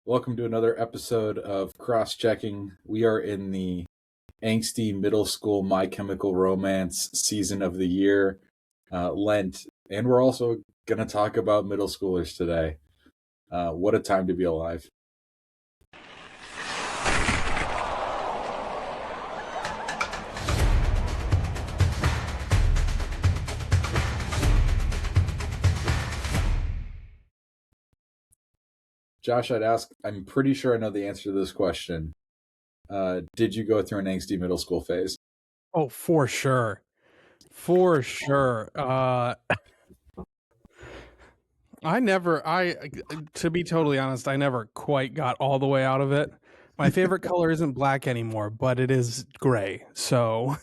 Welcome to another episode of Cross-Checking. We are in the angsty middle school My Chemical Romance season of the year, Lent, and we're also going to talk about middle schoolers today. What a time to be alive. Josh, I'd ask, I'm pretty sure I know the answer to this question. Did you go through an angsty middle school phase? Oh, for sure. For sure. To be totally honest, I never quite got all the way out of it. My favorite color isn't black anymore, but it is gray. So,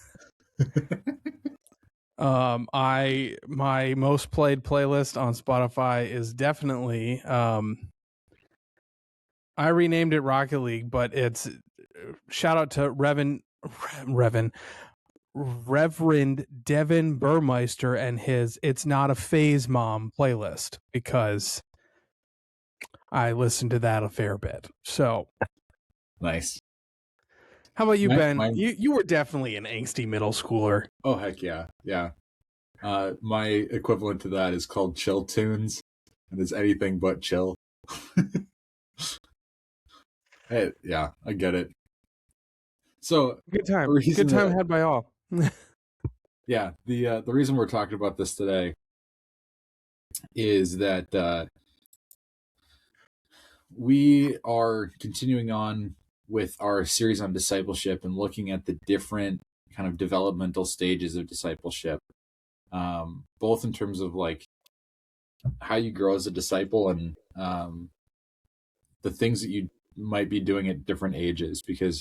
my most played playlist on Spotify is definitely, I renamed it Rocket League, but it's shout out to Reverend Devin Burmeister and his It's Not a Phase Mom playlist, because I listened to that a fair bit. So Nice. how about you, Ben? You were definitely an angsty middle schooler. Oh, heck yeah. Yeah. My equivalent to that is called Chill Tunes, and it's anything but chill. Hey, yeah, I get it. So good time had by all. Yeah, the reason we're talking about this today is that we are continuing on with our series on discipleship and looking at the different kind of developmental stages of discipleship, both in terms of like how you grow as a disciple and the things that you might be doing at different ages, because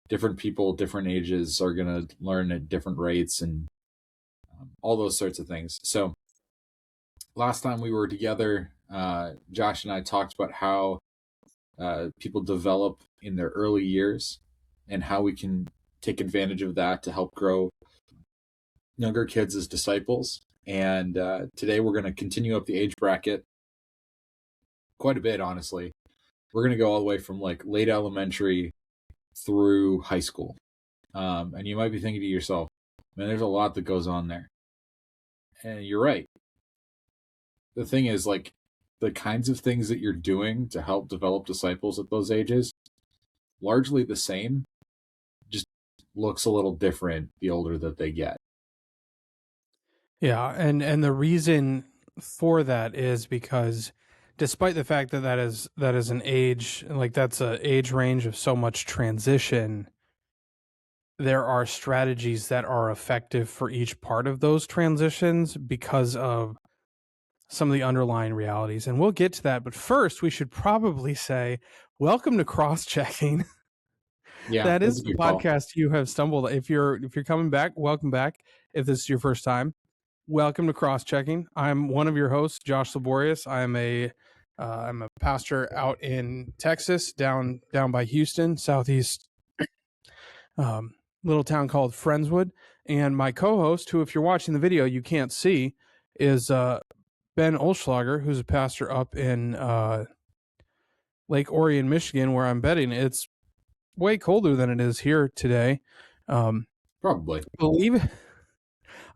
different people, different ages are going to learn at different rates and all those sorts of things. So last time we were together, Josh and I talked about how people develop in their early years and how we can take advantage of that to help grow younger kids as disciples. And today we're going to continue up the age bracket quite a bit, honestly. We're going to go all the way from like late elementary through high school. And you might be thinking to yourself, man, there's a lot that goes on there. And you're right. The thing is, like, the kinds of things that you're doing to help develop disciples at those ages, largely the same, just looks a little different the older that they get. Yeah, and the reason for that is because despite the fact that that is an age, like that's an age range of so much transition, there are strategies that are effective for each part of those transitions because of some of the underlying realities. And we'll get to that. But first, we should probably say, welcome to Cross-Checking. Yeah, that is the podcast you have stumbled. If you're coming back, welcome back. If this is your first time, welcome to Cross-Checking. I'm one of your hosts, Josh Laborious. I'm a pastor out in Texas, down by Houston, southeast, little town called Friendswood. And my co-host, who, if you're watching the video, you can't see, is Ben Olschlager, who's a pastor up in Lake Orion, Michigan, where I'm betting it's way colder than it is here today. Probably.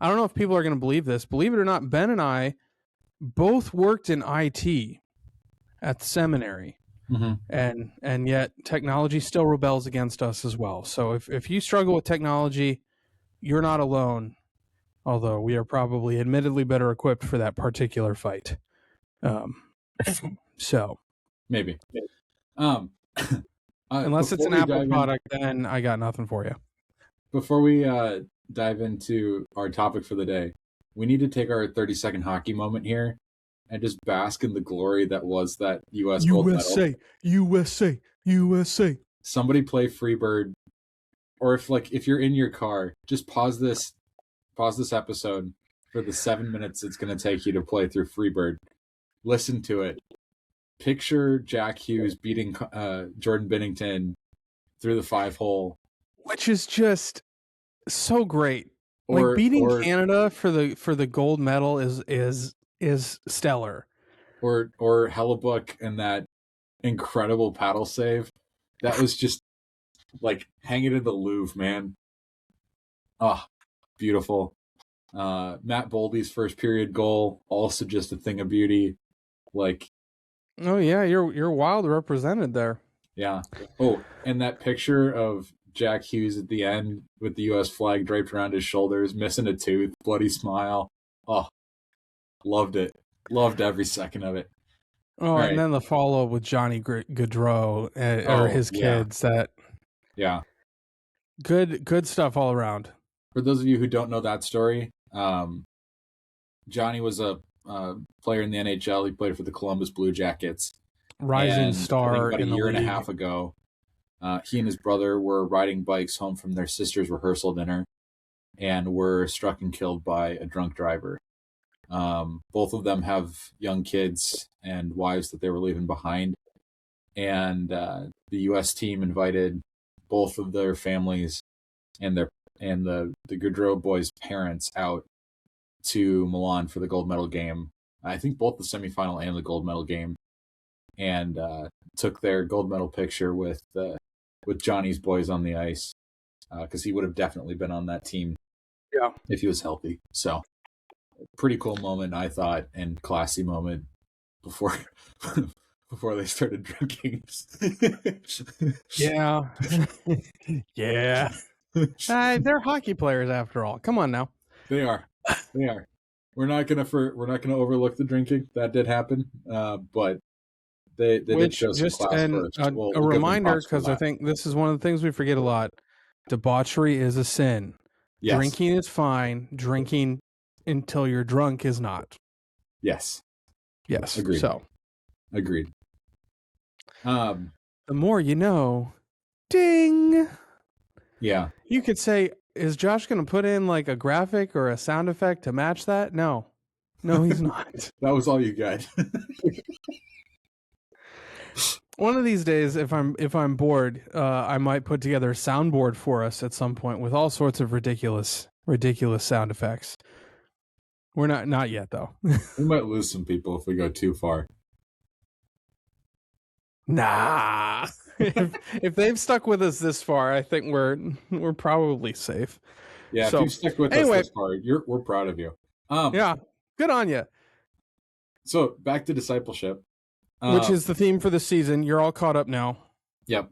I don't know if people are going to believe this. Believe it or not, Ben and I both worked in IT at the seminary. Mm-hmm. And yet technology still rebels against us as well. So if you struggle with technology, you're not alone. Although we are probably admittedly better equipped for that particular fight. So maybe. Unless it's an Apple product, then I got nothing for you. Before we dive into our topic for the day, we need to take our 30-second hockey moment here and just bask in the glory that was that U.S. gold medal. USA. Somebody play Freebird, or if you're in your car, just pause this episode for the 7 minutes it's going to take you to play through Freebird. Listen to it. Picture Jack Hughes beating Jordan Binnington through the 5-hole, which is just so great. Beating Canada for the gold medal is stellar. Or Hellebuck and that incredible paddle save. That was just like hanging in the Louvre, man. Oh, beautiful. Matt Boldy's first period goal, also just a thing of beauty. Like, Oh yeah, you're wild represented there. yeah. Oh, and that picture of Jack Hughes at the end with the U.S. flag draped around his shoulders, missing a tooth, bloody smile. Oh, loved it. Loved every second of it. Oh, All and right. then the follow up with Johnny Gaudreau or Oh, his yeah. kids. That Yeah. good stuff all around. For those of you who don't know that story, Johnny was a player in the NHL. He played for the Columbus Blue Jackets. Rising And I think star about a in the year and a league. half ago, he and his brother were riding bikes home from their sister's rehearsal dinner and were struck and killed by a drunk driver. Both of them have young kids and wives that they were leaving behind. And the U.S. team invited both of their families and the Gaudreau boys' parents out to Milan for the gold medal game. I think both the semifinal and the gold medal game, and took their gold medal picture with Johnny's boys on the ice, because he would have definitely been on that team Yeah. if he was healthy. So, pretty cool moment, I thought, and classy moment before before they started drinking. Yeah. Yeah. They're hockey players after all. Come on now. They are. They are. We're not gonna overlook the drinking. That did happen, but they did Which show some just class and first. a We'll give them reminder, props for because I that. think this is one of the things we forget a lot. Debauchery is a sin. Yes. Drinking is fine. Drinking until you're drunk is not. Yes. Yes. Agreed. So Agreed. the more you know. Ding. Yeah. You could say, is Josh going to put in like a graphic or a sound effect to match that? No, he's not. That was all you got. One of these days, if I'm bored, I might put together a soundboard for us at some point with all sorts of ridiculous sound effects. We're not yet though. We might lose some people if we go too far. Nah. if they've stuck with us this far, I think we're probably safe. Yeah, So, if you've stuck with anyway, us this far, we're proud of you. Yeah, good on you. So back to discipleship, Which is the theme for the season. You're all caught up now. Yep.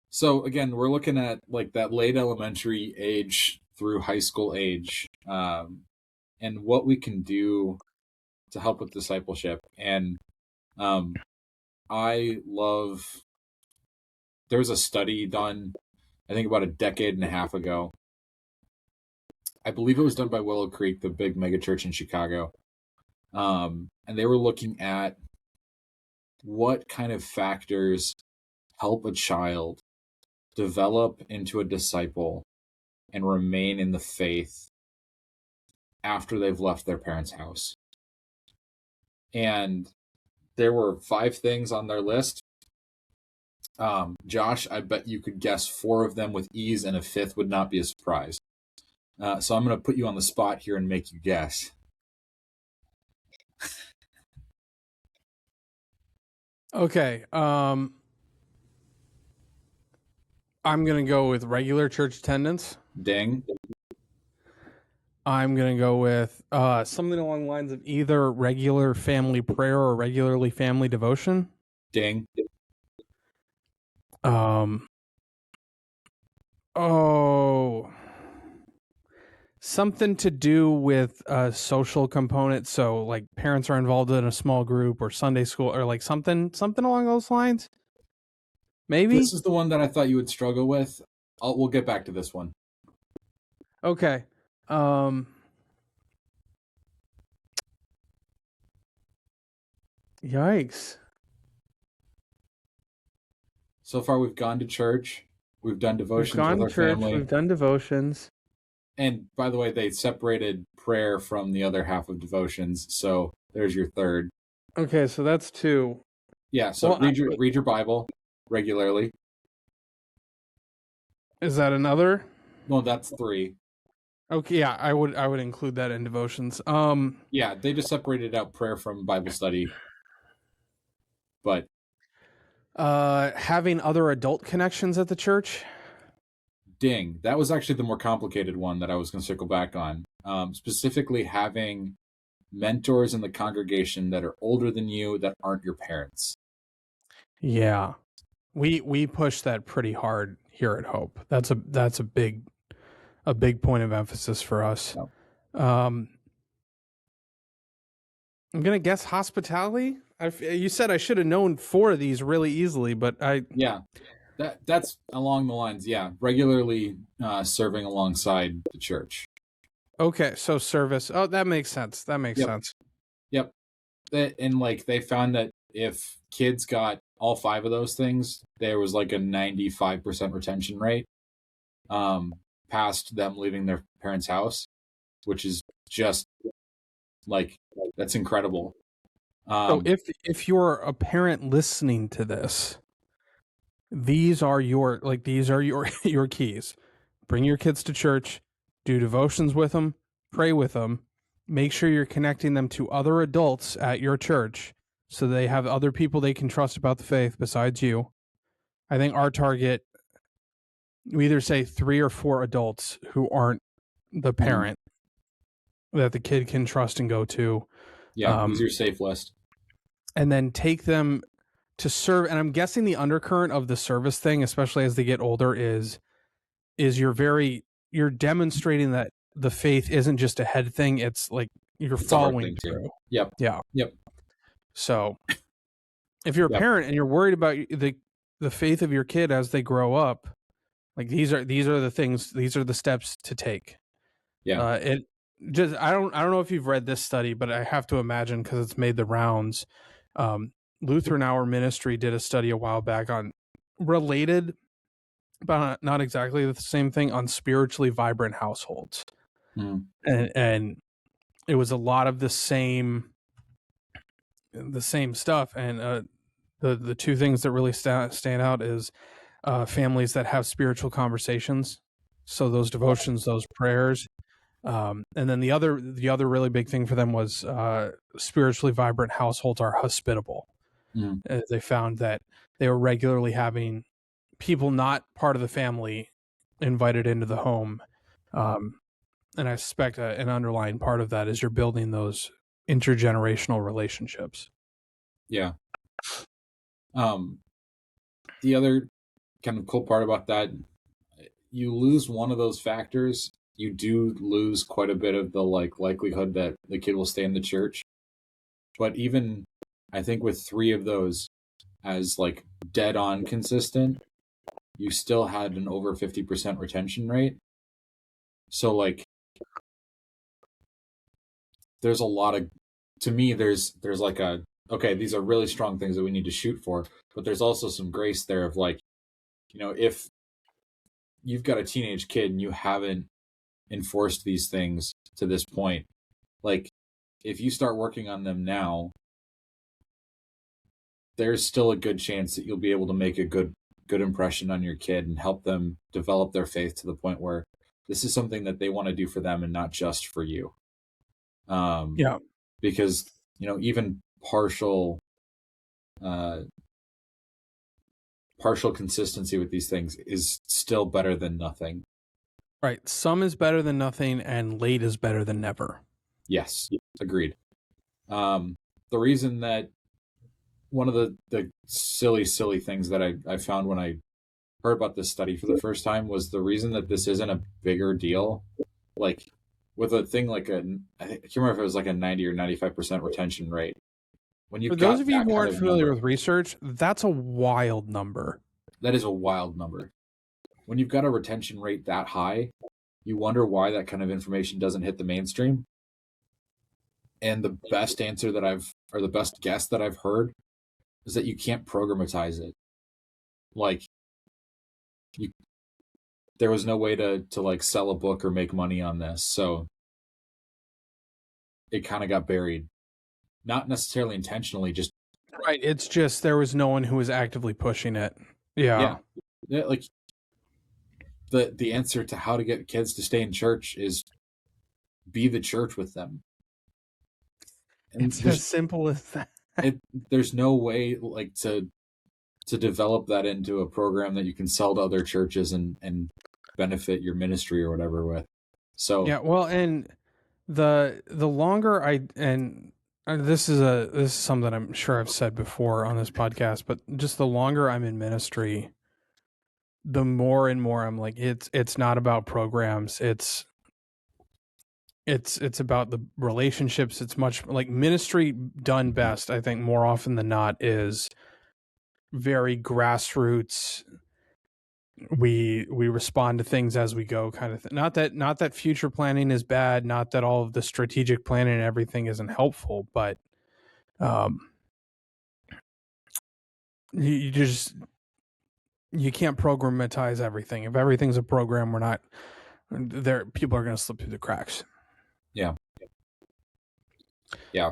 So again, we're looking at like that late elementary age through high school age, and what we can do to help with discipleship. And I love. There was a study done, I think about a decade and a half ago. I believe it was done by Willow Creek, the big megachurch in Chicago. And they were looking at what kind of factors help a child develop into a disciple and remain in the faith after they've left their parents' house. And there were 5 things on their list. Josh, I bet you could guess 4 of them with ease, and a 5th would not be a surprise. So I'm going to put you on the spot here and make you guess. Okay. I'm gonna go with regular church attendance. Ding. I'm gonna go with something along the lines of either regular family prayer or regularly family devotion. Ding. Something to do with a social component. So like parents are involved in a small group or Sunday school or like something along those lines. Maybe. This is the one that I thought you would struggle with. We'll get back to this one. Okay. Yikes. So far, we've gone to church. We've done devotions We've gone with our to church. family. We've done devotions. And by the way, they separated prayer from the other half of devotions. So there's your 3rd. Okay, so that's 2. Yeah. So read your Bible regularly. Is that another? No, that's 3. Okay, yeah, I would include that in devotions. Yeah, they just separated out prayer from Bible study. But Having other adult connections at the church. Ding. That was actually the more complicated one that I was going to circle back on. Specifically, having mentors in the congregation that are older than you that aren't your parents. Yeah, we push that pretty hard here at Hope. That's a big point of emphasis for us. No. I'm gonna guess hospitality. You said I should have known 4 of these really easily, but Yeah, that's along the lines. Yeah, regularly serving alongside the church. okay. So service. Oh, that makes sense. That makes Yep. sense. Yep. And like they found that if kids got all 5 of those things, there was like a 95% retention rate past them leaving their parents' house, which is just like that's incredible. So if you're a parent listening to this, these are your your keys. Bring your kids to church, do devotions with them, pray with them, make sure you're connecting them to other adults at your church so they have other people they can trust about the faith besides you. I think our target, we either say 3 or 4 adults who aren't the parent that the kid can trust and go to. Yeah, use your safe list. And then take them to serve. And I'm guessing the undercurrent of the service thing, especially as they get older, is you're demonstrating that the faith isn't just a head thing. It's like you're following through. Yep. Yeah. Yep. So if you're a parent and you're worried about the faith of your kid as they grow up, like these are the things, these are the steps to take. Yeah. It just, I don't know if you've read this study, but I have to imagine because it's made the rounds. Lutheran Hour Ministry did a study a while back on related, but not exactly the same thing, on spiritually vibrant households. And it was a lot of the same stuff. And the 2 things that really stand out is families that have spiritual conversations. So those devotions, those prayers. And then the other really big thing for them was spiritually vibrant households are hospitable. They found that they were regularly having people not part of the family invited into the home. And I suspect an underlying part of that is you're building those intergenerational relationships. Yeah. The other kind of cool part about that, you lose one of those factors, you do lose quite a bit of the likelihood that the kid will stay in the church. But even I think with 3 of those as like dead on consistent, you still had an over 50% retention rate. So like there's a lot of, to me, there's like a, okay, these are really strong things that we need to shoot for, but there's also some grace there of like, if you've got a teenage kid and you haven't enforced these things to this point, like if you start working on them now, there's still a good chance that you'll be able to make a good impression on your kid and help them develop their faith to the point where this is something that they want to do for them and not just for you. Yeah. Because, even partial consistency with these things is still better than nothing. Right. Some is better than nothing, and late is better than never. Yes, agreed. The reason that one of the silly things that I found when I heard about this study for the first time was the reason that this isn't a bigger deal. Like with a thing like I can't remember if it was like a 90 or 95% retention rate. When you For those of you who aren't familiar with research, that's a wild number. That is a wild number. When you've got a retention rate that high, you wonder why that kind of information doesn't hit the mainstream. And the best answer that the best guess that I've heard is that you can't programatize it. Like, there was no way to like sell a book or make money on this, so it kind of got buried. Not necessarily intentionally, just right. It's just there was no one who was actively pushing it. Yeah. Like the answer to how to get kids to stay in church is be the church with them. And it's as simple as that. There's no way like to to develop that into a program that you can sell to other churches and benefit your ministry or whatever with. So Yeah, well, and the longer this is something I'm sure I've said before on this podcast, but just the longer I'm in ministry, the more and more I'm like, it's not about programs. It's about the relationships. It's much like ministry done best, I think, more often than not, is very grassroots. We respond to things as we go, kind of thing. Not that future planning is bad, not that all of the strategic planning and everything isn't helpful, but you just you can't programatize everything. If everything's a program, we're not there. People are going to slip through the cracks. yeah.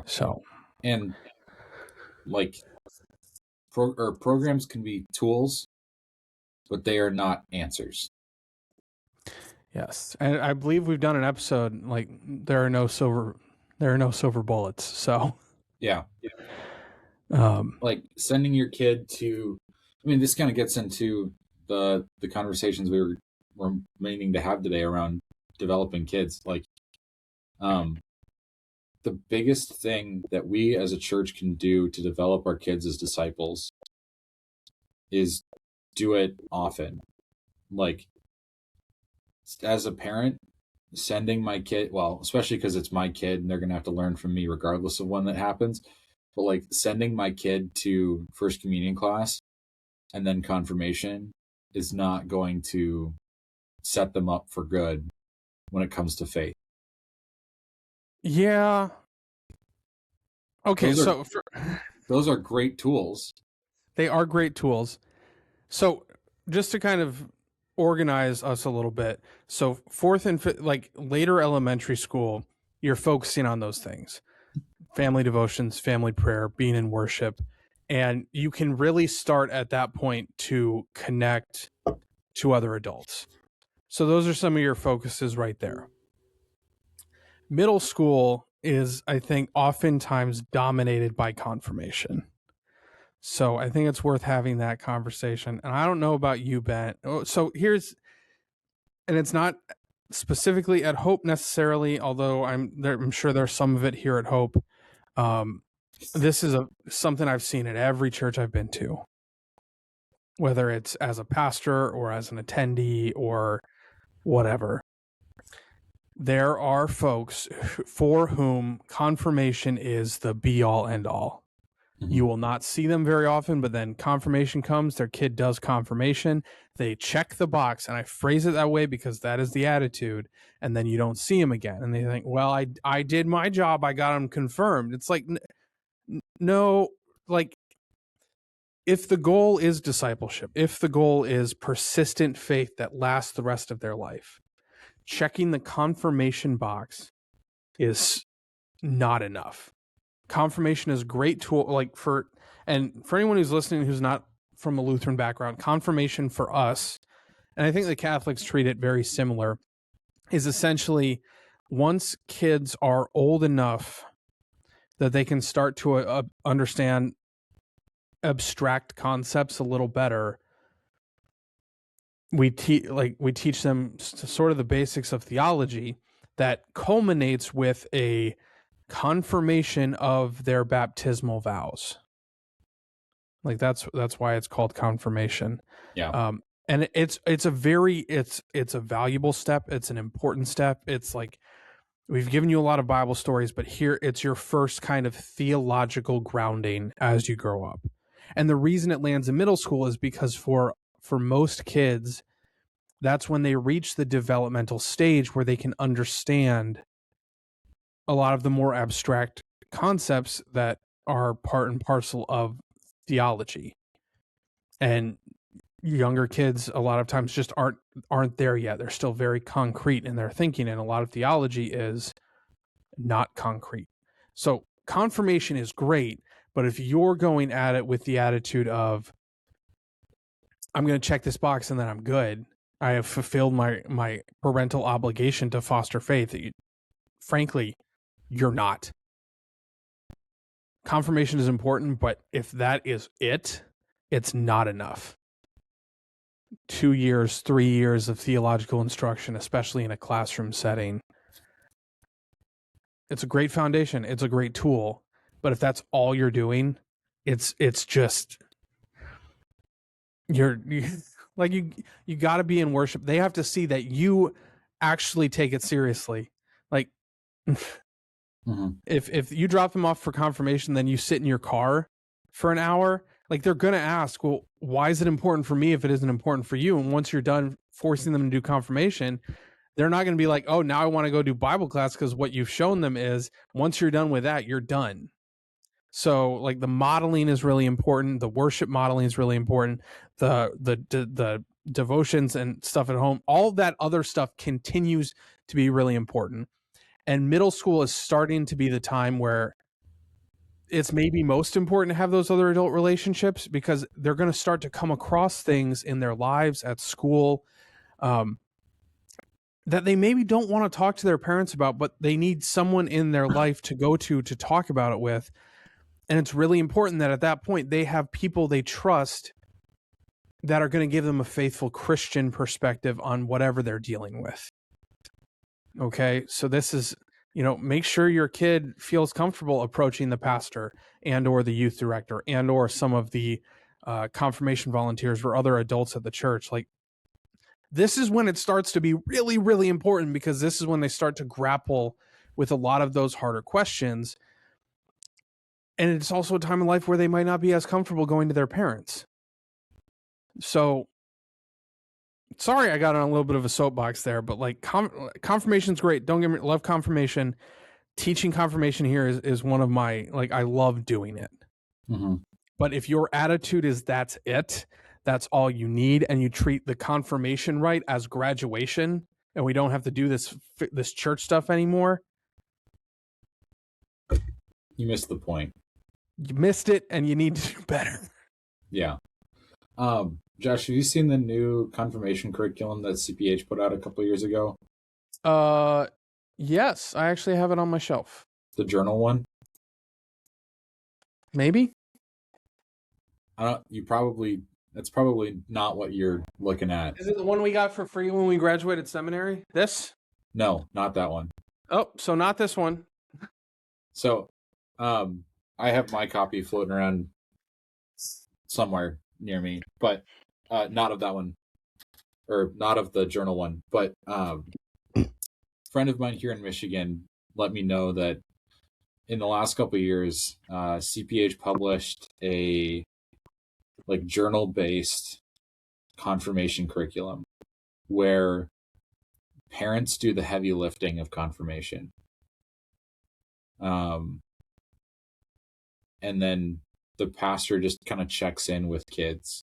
So, And like programs can be tools, but they are not answers. yes, and I believe we've done an episode like there are no silver bullets. So Yeah. Like sending your kid to, I mean, this kind of gets into the conversations we were meaning to have today around developing kids. Like, the biggest thing that we as a church can do to develop our kids as disciples is do it often. Like, as a parent, sending my kid, well, especially because it's my kid and they're going to have to learn from me regardless of when that happens, but like sending my kid to first communion class and then confirmation is not going to set them up for good when it comes to faith. yeah. Okay, Those are great tools. They are great tools. So just to kind of organize us a little bit. So fourth and fifth, like later elementary school, you're focusing on those things. Family devotions, family prayer, being in worship. And you can really start at that point to connect to other adults. So those are some of your focuses right there. Middle school is, I think, oftentimes dominated by confirmation. So I think it's worth having that conversation. And I don't know about you, Ben. So and it's not specifically at Hope necessarily, although I'm sure there's some of it here at Hope. This is something I've seen at every church I've been to, whether it's as a pastor or as an attendee or whatever. There are folks for whom confirmation is the be all end all. Mm-hmm. You will not see them very often, but then confirmation comes, their kid does confirmation, they check the box, and I phrase it that way because that is the attitude, and then you don't see them again. And they think, well, I did my job, I got them confirmed. It's like, no, like, if the goal is discipleship, if the goal is persistent faith that lasts the rest of their life, checking the confirmation box is not enough. Confirmation is a great tool, like for anyone who's listening who's not from a Lutheran background, confirmation for us, and I think the Catholics treat it very similar, is essentially once kids are old enough that they can start to understand abstract concepts a little better, we teach them sort of the basics of theology that culminates with a confirmation of their baptismal vows. Like that's why it's called confirmation. Yeah. And it's a valuable step. It's an important step. It's like, we've given you a lot of Bible stories, but here it's your first kind of theological grounding as you grow up. And the reason it lands in middle school is because for most kids, that's when they reach the developmental stage where they can understand a lot of the more abstract concepts that are part and parcel of theology. And younger kids a lot of times just aren't there yet. They're still very concrete in their thinking, and a lot of theology is not concrete. So confirmation is great, but if you're going at it with the attitude of, I'm going to check this box and then I'm good, I have fulfilled my parental obligation to foster faith, frankly, you're not. Confirmation is important, but if that is it, it's not enough. 2 years, 3 years of theological instruction, especially in a classroom setting, it's a great foundation. It's a great tool. But if that's all you're doing, it's just you like you got to be in worship. They have to see that you actually take it seriously. Like if you drop them off for confirmation, then you sit in your car for an hour, like they're going to ask, well, why is it important for me if it isn't important for you? And once you're done forcing them to do confirmation, they're not going to be like, oh, now I want to go do Bible class, because what you've shown them is once you're done with that, you're done. So like the modeling is really important. The worship modeling is really important. The devotions and stuff at home, all that other stuff continues to be really important. And middle school is starting to be the time where it's maybe most important to have those other adult relationships, because they're going to start to come across things in their lives at school that they maybe don't want to talk to their parents about, but they need someone in their life to go to talk about it with. And it's really important that at that point they have people they trust that are going to give them a faithful Christian perspective on whatever they're dealing with. Okay, so this is, make sure your kid feels comfortable approaching the pastor and or the youth director and or some of the confirmation volunteers or other adults at the church. Like, this is when it starts to be really, really important, because this is when they start to grapple with a lot of those harder questions. And it's also a time in life where they might not be as comfortable going to their parents. So, sorry I got on a little bit of a soapbox there, but like confirmation's great. Don't get me, love confirmation. Teaching confirmation here is one of my, like, I love doing it. But if your attitude is that's it, that's all you need, and you treat the confirmation rite as graduation, and we don't have to do this church stuff anymore, you missed the point. You missed it, and you need to do better. Yeah. Josh, have you seen the new confirmation curriculum that CPH put out a couple of years ago? Yes, I actually have it on my shelf. The journal one? Maybe. That's probably not what you're looking at. Is it the one we got for free when we graduated seminary? This? No, not that one. Oh, so not this one. So, I have my copy floating around somewhere near me, but not of that one, or not of the journal one. But a friend of mine here in Michigan let me know that in the last couple of years, CPH published a journal-based confirmation curriculum where parents do the heavy lifting of confirmation. And then the pastor just kind of checks in with kids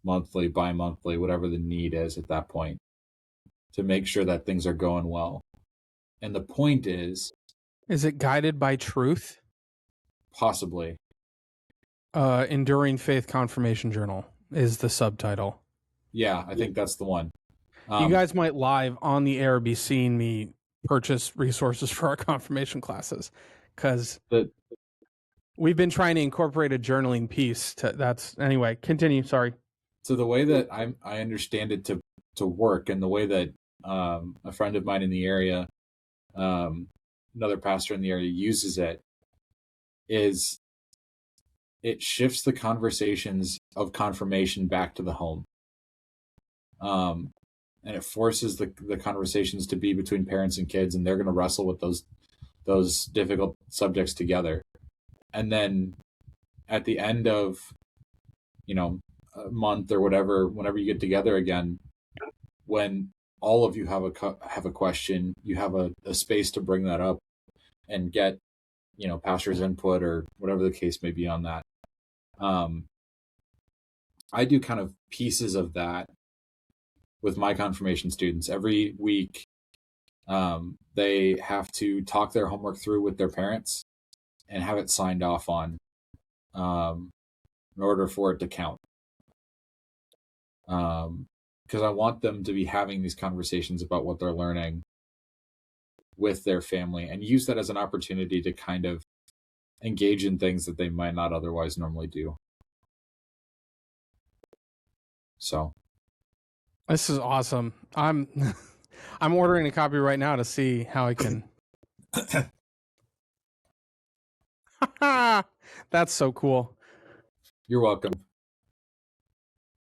monthly, bi-monthly, whatever the need is at that point, to make sure that things are going well. And the point is it guided by truth? Possibly. Enduring Faith Confirmation Journal is the subtitle. Yeah, I think that's the one. You guys might live on the air be seeing me purchase resources for our confirmation classes, because we've been trying to incorporate a journaling piece anyway, continue, sorry. So the way that I understand it to work, and the way that a friend of mine in the area, another pastor in the area, uses it, is it shifts the conversations of confirmation back to the home. And it forces the conversations to be between parents and kids, and they're going to wrestle with those difficult subjects together. And then at the end of, a month or whatever, whenever you get together again, when all of you have a question, you have a space to bring that up and get, pastor's input or whatever the case may be on that. I do kind of pieces of that with my confirmation students. Every week, they have to talk their homework through with their parents and have it signed off on, in order for it to count. Because I want them to be having these conversations about what they're learning with their family, and use that as an opportunity to kind of engage in things that they might not otherwise normally do. So This is awesome. I'm I'm ordering a copy right now to see how I can. That's so cool. you're welcome.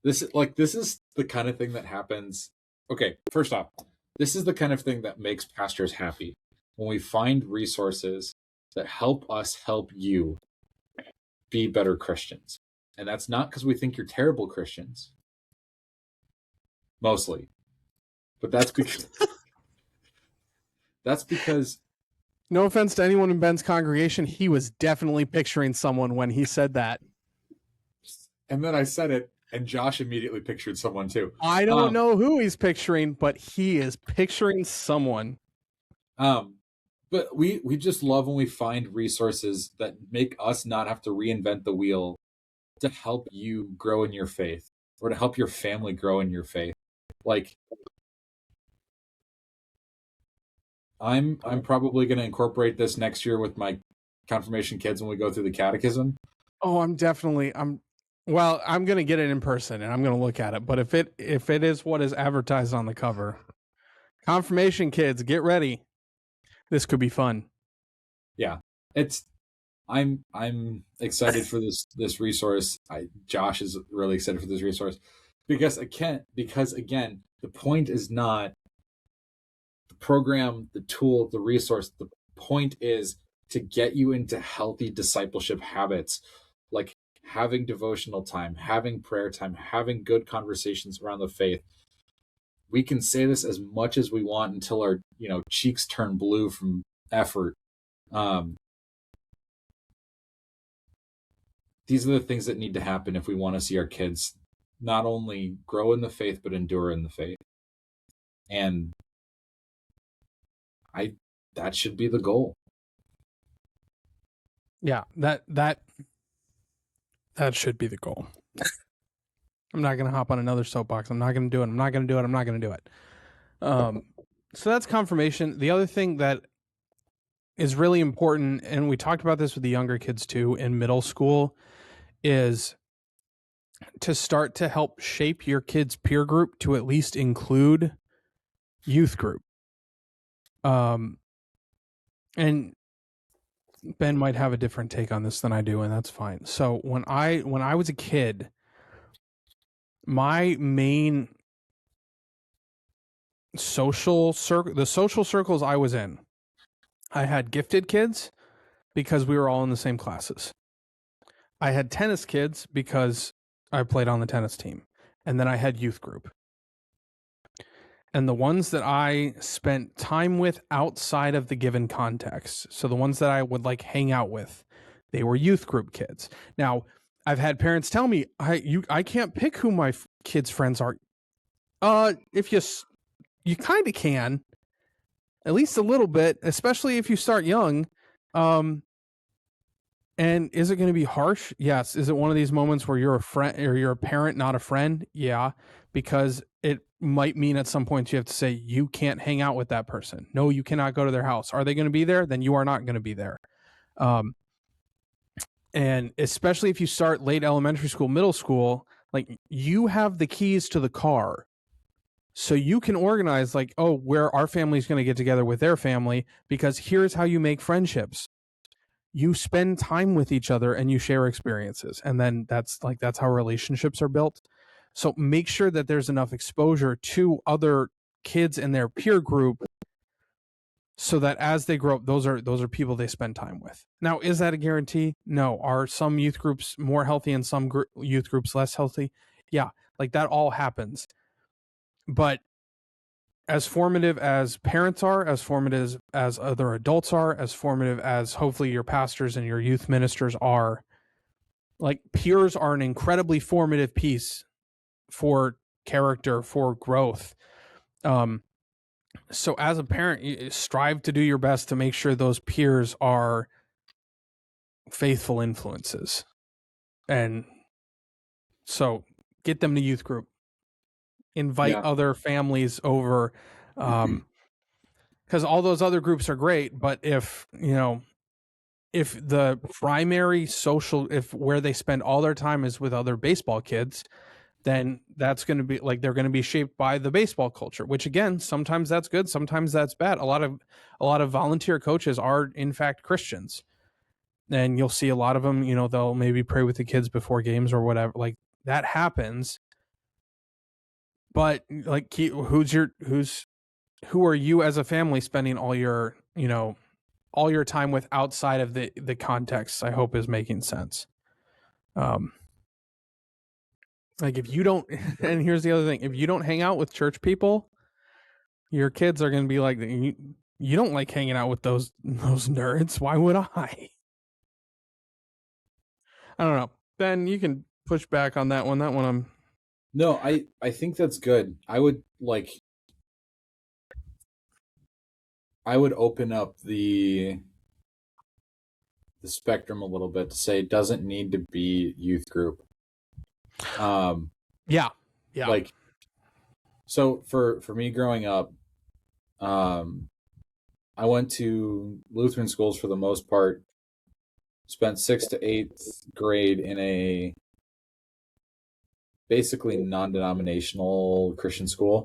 This is the kind of thing that happens. Okay, first off, this is the kind of thing that makes pastors happy when we find resources that help us help you be better Christians. And that's not because we think you're terrible Christians, mostly, but that's because No offense to anyone in Ben's congregation, he was definitely picturing someone when he said that. and then I said it, and Josh immediately pictured someone too. I don't know who he's picturing, but he is picturing someone. But we just love when we find resources that make us not have to reinvent the wheel to help you grow in your faith or to help your family grow in your faith. Like I'm probably going to incorporate this next year with my confirmation kids when we go through the catechism. Oh, I'm going to get it in person and I'm going to look at it. But if it is what is advertised on the cover, confirmation kids, get ready. This could be fun. Yeah, I'm excited for this resource. Josh is really excited for this resource because again, the point is not the program, the tool, the resource. The point is to get you into healthy discipleship habits, like having devotional time, having prayer time, having good conversations around the faith. We can say this as much as we want until our cheeks turn blue from effort. These are the things that need to happen if we want to see our kids not only grow in the faith but endure in the faith. And that should be the goal. Yeah, that should be the goal. I'm not going to hop on another soapbox. I'm not going to do it. I'm not going to do it. I'm not going to do it. So that's confirmation. The other thing that is really important, and we talked about this with the younger kids too in middle school, is to start to help shape your kids' peer group to at least include youth group. And Ben might have a different take on this than I do, and that's fine. So when I was a kid, my main the social circles I was in, I had gifted kids because we were all in the same classes. I had tennis kids because I played on the tennis team. And then I had youth group. And the ones that I spent time with outside of the given context, so the ones that I would hang out with, they were youth group kids. Now, I've had parents tell me, I can't pick who my kids' friends are. If you kind of can, at least a little bit, especially if you start young. And is it going to be harsh? Yes. Is it one of these moments where you're a friend or you're a parent, not a friend? Yeah, because it might mean at some point you have to say, you can't hang out with that person. No, you cannot go to their house. Are they going to be there? Then you are not going to be there. And especially if you start late elementary school, middle school, you have the keys to the car. So you can organize where our family is going to get together with their family, because here's how you make friendships. You spend time with each other and you share experiences. And then that's how relationships are built. So make sure that there's enough exposure to other kids in their peer group so that as they grow up, those are people they spend time with. Now, is that a guarantee? No. Are some youth groups more healthy and some youth groups less healthy? Yeah, that all happens. But as formative as parents are, as formative as other adults are, as formative as hopefully your pastors and your youth ministers are, peers are an incredibly formative piece for character, for growth. So as a parent, you strive to do your best to make sure those peers are faithful influences. And so get them to youth group. Invite other families over, because all those other groups are great. But if the primary social, if where they spend all their time is with other baseball kids, then that's going to be like, they're going to be shaped by the baseball culture, which again, sometimes that's good, sometimes that's bad. A lot of volunteer coaches are in fact Christians, and you'll see a lot of them, they'll maybe pray with the kids before games or whatever. Like, that happens. But like, who are you as a family spending all your time with outside of the context, I hope is making sense. Like, if you don't, and here's the other thing, if you don't hang out with church people, your kids are going to be like, you don't like hanging out with those nerds. Why would I? I don't know. Ben, you can push back on that one. That one I'm. No, I think that's good. I would open up the spectrum a little bit to say it doesn't need to be youth group. Yeah. Like, so for me growing up, I went to Lutheran schools for the most part, spent 6th to 8th grade in a basically non-denominational Christian school.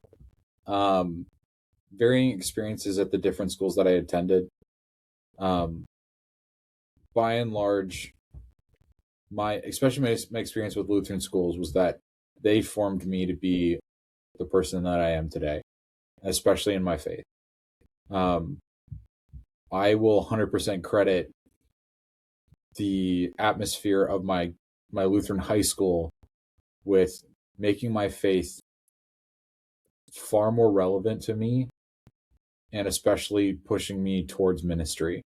Varying experiences at the different schools that I attended. By and large, especially my experience with Lutheran schools was that they formed me to be the person that I am today, especially in my faith. I will 100% credit the atmosphere of my Lutheran high school with making my faith far more relevant to me, and especially pushing me towards ministry.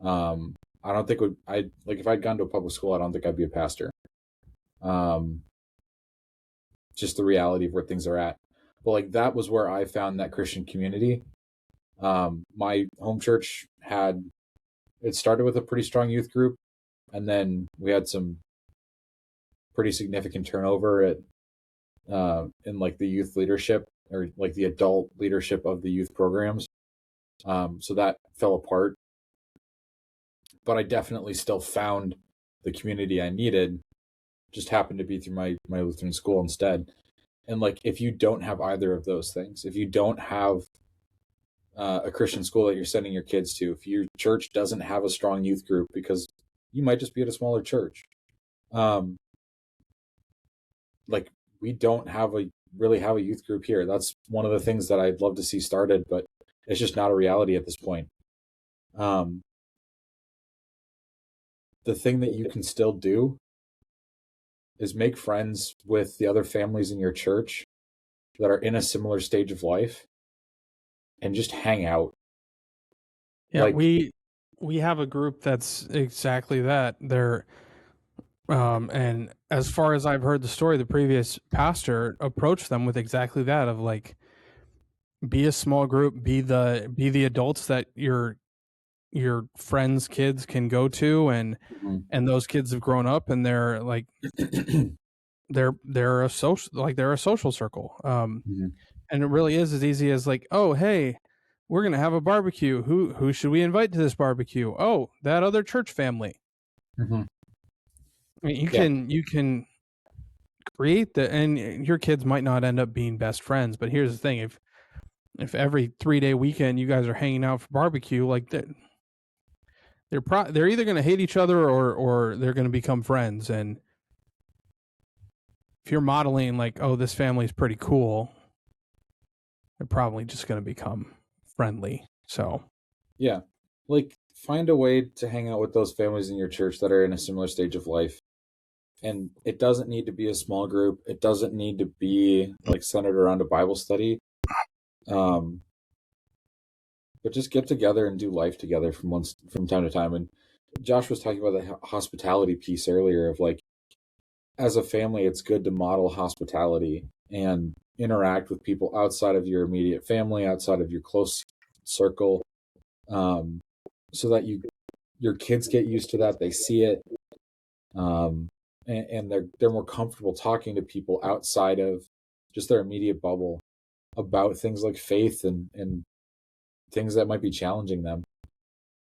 I don't think if I'd gone to a public school, I don't think I'd be a pastor. Just the reality of where things are at. But like, that was where I found that Christian community. My home church it started with a pretty strong youth group, and then we had some pretty significant turnover in like the youth leadership, or like the adult leadership of the youth programs. So that fell apart. But I definitely still found the community I needed, just happened to be through my Lutheran school instead. And like, if you don't have either of those things, if you don't have a Christian school that you're sending your kids to, if your church doesn't have a strong youth group, because you might just be at a smaller church, like, we don't really have a youth group here. That's one of the things that I'd love to see started, but it's just not a reality at this point. The thing that you can still do is make friends with the other families in your church that are in a similar stage of life, and just hang out. Yeah, like, we have a group that's exactly that. They're and as far as I've heard the story, the previous pastor approached them with exactly that, of like, be a small group, be the adults that your friends' kids can go to, and those kids have grown up, and they're like they're a social circle. And it really is as easy as like, oh, hey, we're gonna have a barbecue. Who should we invite to this barbecue? Oh, that other church family. I mean, you can create and your kids might not end up being best friends, but here's the thing: if every 3-day weekend you guys are hanging out for barbecue, like that, they're either going to hate each other or they're going to become friends. And if you're modeling like, oh, this family's pretty cool, they're probably just going to become friendly. So yeah, like, find a way to hang out with those families in your church that are in a similar stage of life. And it doesn't need to be a small group. It doesn't need to be like centered around a Bible study. But just get together and do life together from time to time. And Josh was talking about the hospitality piece earlier, of like, as a family, it's good to model hospitality and interact with people outside of your immediate family, outside of your close circle, so that your kids get used to that. They see it. And they're more comfortable talking to people outside of just their immediate bubble about things like faith and things that might be challenging them.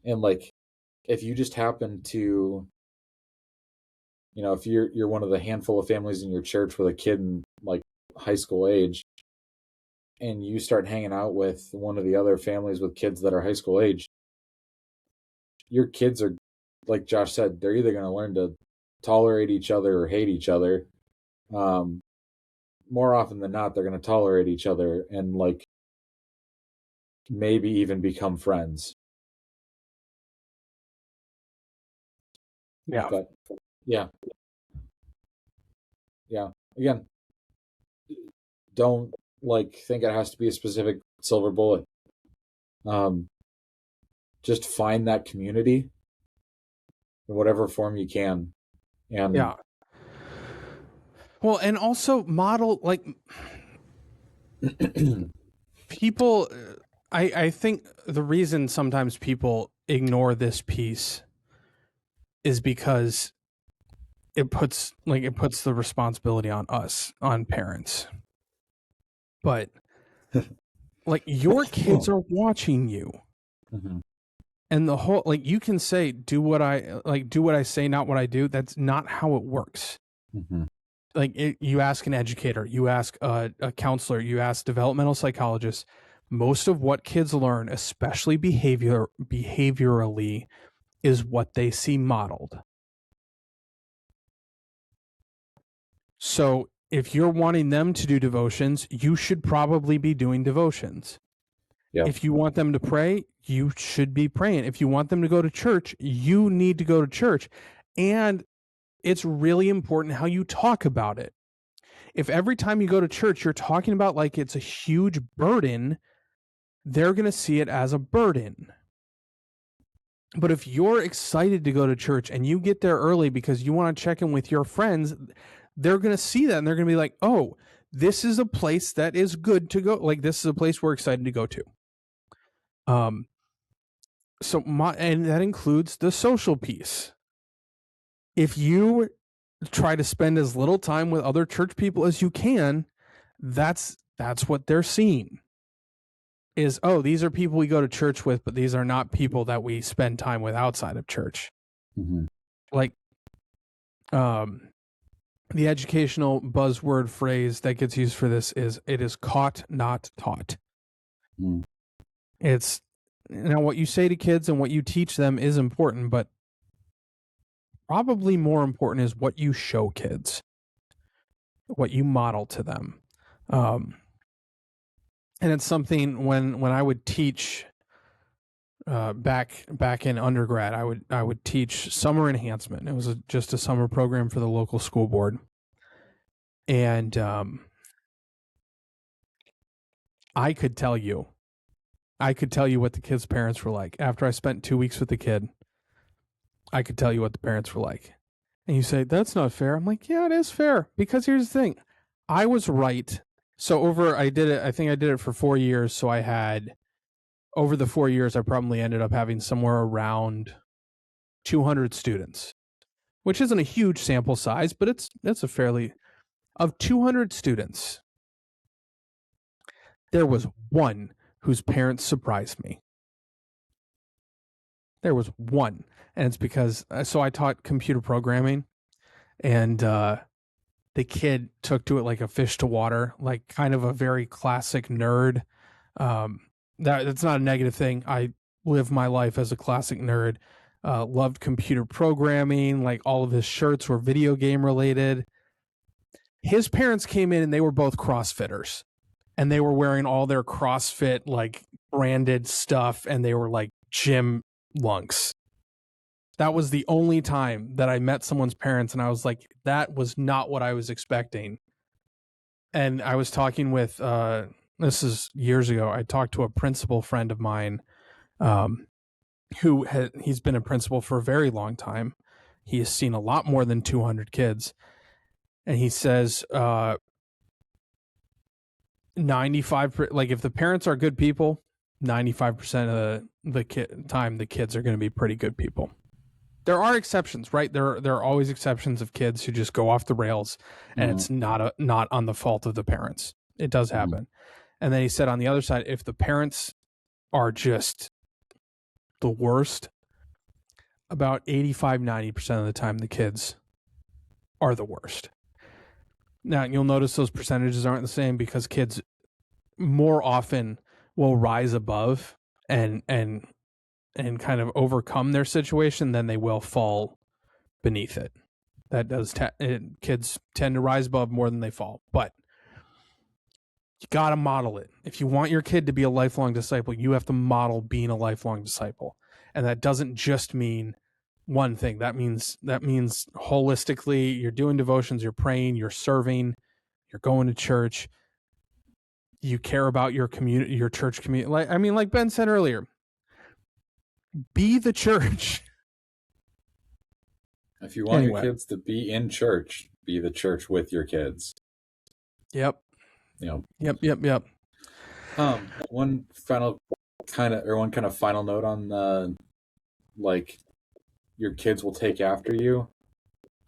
And like, if you just happen to if you're one of the handful of families in your church with a kid in like high school age, and you start hanging out with one of the other families with kids that are high school age, your kids are, like Josh said, they're either going to learn to tolerate each other or hate each other. More often than not, they're going to tolerate each other and like maybe even become friends. Yeah. But yeah, again, don't like think it has to be a specific silver bullet. Just find that community in whatever form you can. And Yeah. Well, and also model like people. I think the reason sometimes people ignore this piece is because it puts the responsibility on us, on parents. But like your kids are watching you. Mhm. And the whole, like, you can say, do what I say, not what I do. That's not how it works. Mhm. Like you ask an educator, you ask a counselor, you ask developmental psychologists, most of what kids learn, especially behaviorally, is what they see modeled. So if you're wanting them to do devotions, you should probably be doing devotions. Yeah. If you want them to pray, you should be praying. If you want them to go to church, you need to go to church. And it's really important how you talk about it. If every time you go to church, you're talking about like it's a huge burden, they're going to see it as a burden. But if you're excited to go to church and you get there early because you want to check in with your friends, they're going to see that and they're going to be like, oh, this is a place that is good to go. Like, this is a place we're excited to go to. And that includes the social piece. If you try to spend as little time with other church people as you can, that's what they're seeing. Is, oh, these are people we go to church with, but these are not people that we spend time with outside of church. Mhm. Like, the educational buzzword phrase that gets used for this is, it is caught, not taught. Mhm. It's, now what you say to kids and what you teach them is important, but probably more important is what you show kids, what you model to them. And it's something when I would teach back in undergrad, I would teach summer enhancement. It was just a summer program for the local school board, and I could tell you what the kids' parents were like. After I spent 2 weeks with the kid, I could tell you what the parents were like. And you say, that's not fair. I'm like, yeah, it is fair, because here's the thing. I was right. So I think I did it for 4 years. So I had, over the 4 years, I probably ended up having somewhere around 200 students, which isn't a huge sample size, but it's a fairly, of 200 students, there was one whose parents surprised me. There was one. And it's because, so I taught computer programming, and the kid took to it like a fish to water, like kind of a very classic nerd. That's not a negative thing. I live my life as a classic nerd. Loved computer programming. Like, all of his shirts were video game related. His parents came in and they were both CrossFitters, and they were wearing all their CrossFit like branded stuff, and they were like gym lunks. That was the only time that I met someone's parents, and I was like, that was not what I was expecting. And I was talking with, this is years ago, I talked to a principal friend of mine, he's been a principal for a very long time. He has seen a lot more than 200 kids. And he says, 95, like, if the parents are good people, 95% of the time, the kids are going to be pretty good people. There are exceptions, right? There are always exceptions of kids who just go off the rails, and it's not on the fault of the parents. It does happen. And then he said, on the other side, if the parents are just the worst, about 85-90% of the time, the kids are the worst. Now, you'll notice those percentages aren't the same because kids more often will rise above and kind of overcome their situation than they will fall beneath it. That does kids tend to rise above more than they fall, but you got to model it. If you want your kid to be a lifelong disciple, you have to model being a lifelong disciple. And that doesn't just mean one thing. That means holistically, you're doing devotions, you're praying, you're serving, you're going to church, you care about your community, your church community. Like Ben said earlier, be the church. If you want your kids to be in church, be the church with your kids. Yep. Yep. One kind of final note on the, like, your kids will take after you.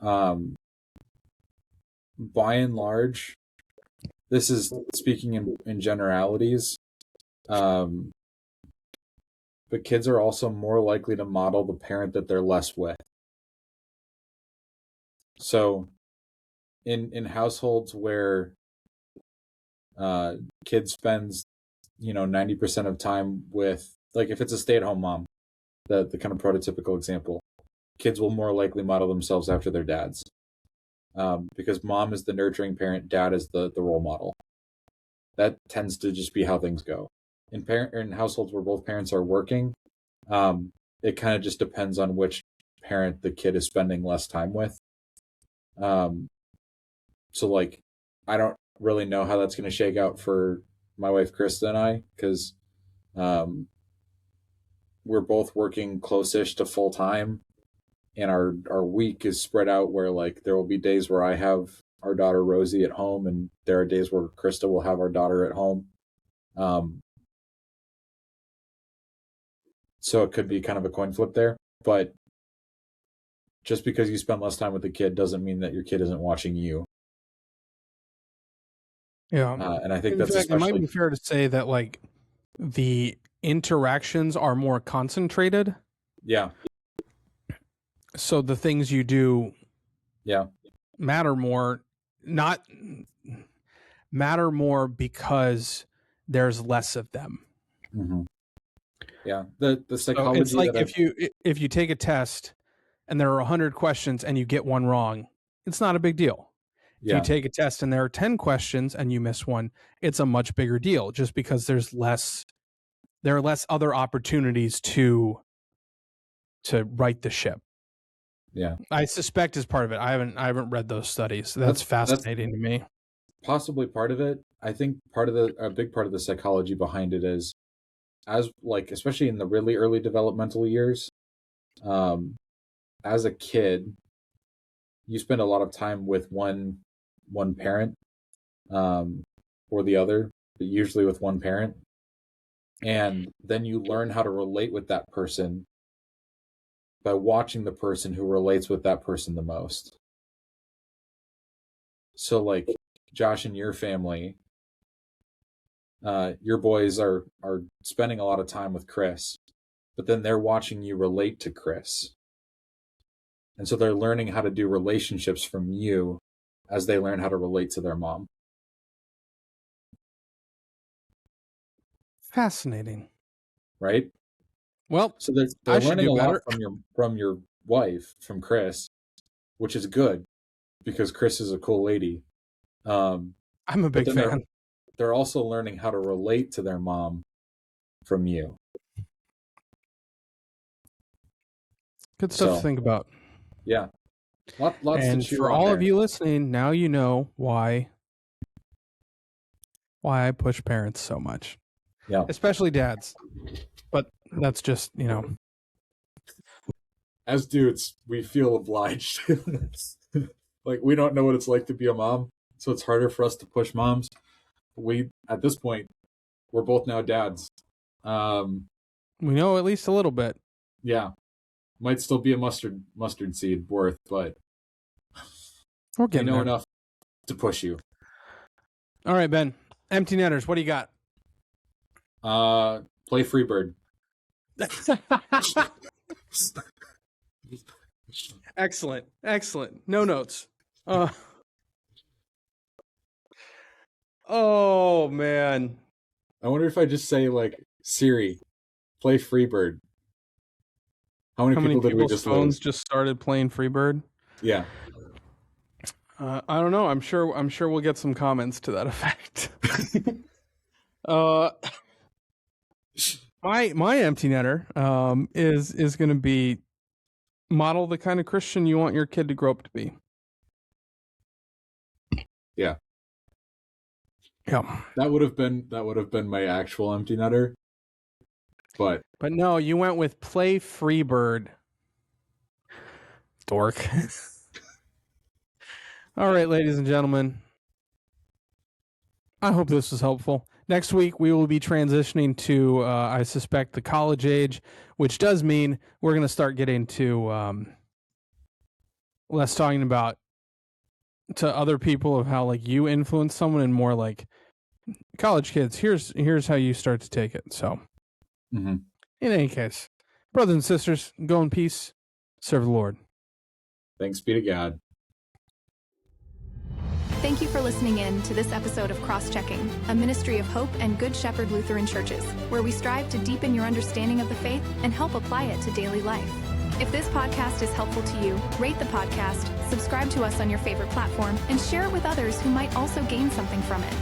By and large, this is speaking in generalities. But kids are also more likely to model the parent that they're less with. So in households where kid spends 90% of time with, like, if it's a stay-at-home mom, the kind of prototypical example, kids will more likely model themselves after their dads, because mom is the nurturing parent, dad is the role model. That tends to just be how things go. In households where both parents are working, it kind of just depends on which parent the kid is spending less time with. So, like, I don't really know how that's going to shake out for my wife Krista and I, because we're both working close-ish to full-time, and our week is spread out where, like, there will be days where I have our daughter Rosie at home, and there are days where Krista will have our daughter at home. So it could be kind of a coin flip there, but just because you spend less time with the kid doesn't mean that your kid isn't watching you. Yeah. And I think that's especially... It might be fair to say that, like, the interactions are more concentrated. Yeah. So the things you do matter more, not matter more because there's less of them. Mm-hmm. Yeah. The psychology. So it's like if you take a test and there are 100 questions and you get one wrong, it's not a big deal. If you take a test and there are 10 questions and you miss one, it's a much bigger deal, just because there are less other opportunities to right the ship. Yeah. I suspect is part of it. I haven't read those studies. That's fascinating to me. Possibly part of it. I think a big part of the psychology behind it is, as, like, especially in the really early developmental years, as a kid, you spend a lot of time with one parent, or the other, but usually with one parent. And then you learn how to relate with that person by watching the person who relates with that person the most. So, like, Josh and your family, your boys are spending a lot of time with Chris, but then they're watching you relate to Chris. And so they're learning how to do relationships from you as they learn how to relate to their mom. Fascinating. Right? Well, so they're learning a lot from your wife, from Chris, which is good because Chris is a cool lady. I'm a big fan. They're also learning how to relate to their mom from you. Good stuff to think about. Yeah. Lots and to chew for on all there. of you listening, now you know why I push parents so much. Yeah. Especially dads. But that's just, As dudes, we feel obliged. Like, we don't know what it's like to be a mom, so it's harder for us to push moms. At this point, we're both now dads. We know at least a little bit. Yeah. Might still be a mustard seed worth, but we're getting there. Enough to push you. All right, Ben. Empty netters, what do you got? Play Freebird. Excellent. No notes. Oh man. I wonder if I just say like, Siri, play Freebird. How many How many people did we people's just phones lose? just started playing Freebird? Yeah. I don't know. I'm sure we'll get some comments to that effect. uh, my empty netter is going to be model the kind of Christian you want your kid to grow up to be. Yeah. Yeah. That would have been my actual empty netter. But no, you went with play Freebird. Dork. All right, ladies and gentlemen. I hope this was helpful. Next week, we will be transitioning to, I suspect, the college age, which does mean we're going to start getting to less talking about to other people of how like you influence someone and more like college kids. Here's how you start to take it. So, in any case, brothers and sisters, go in peace, serve the Lord. Thanks be to God. Thank you for listening in to this episode of Cross-Checking, a ministry of Hope and Good Shepherd Lutheran Churches, where we strive to deepen your understanding of the faith and help apply it to daily life. If this podcast is helpful to you, rate the podcast, subscribe to us on your favorite platform, and share it with others who might also gain something from it.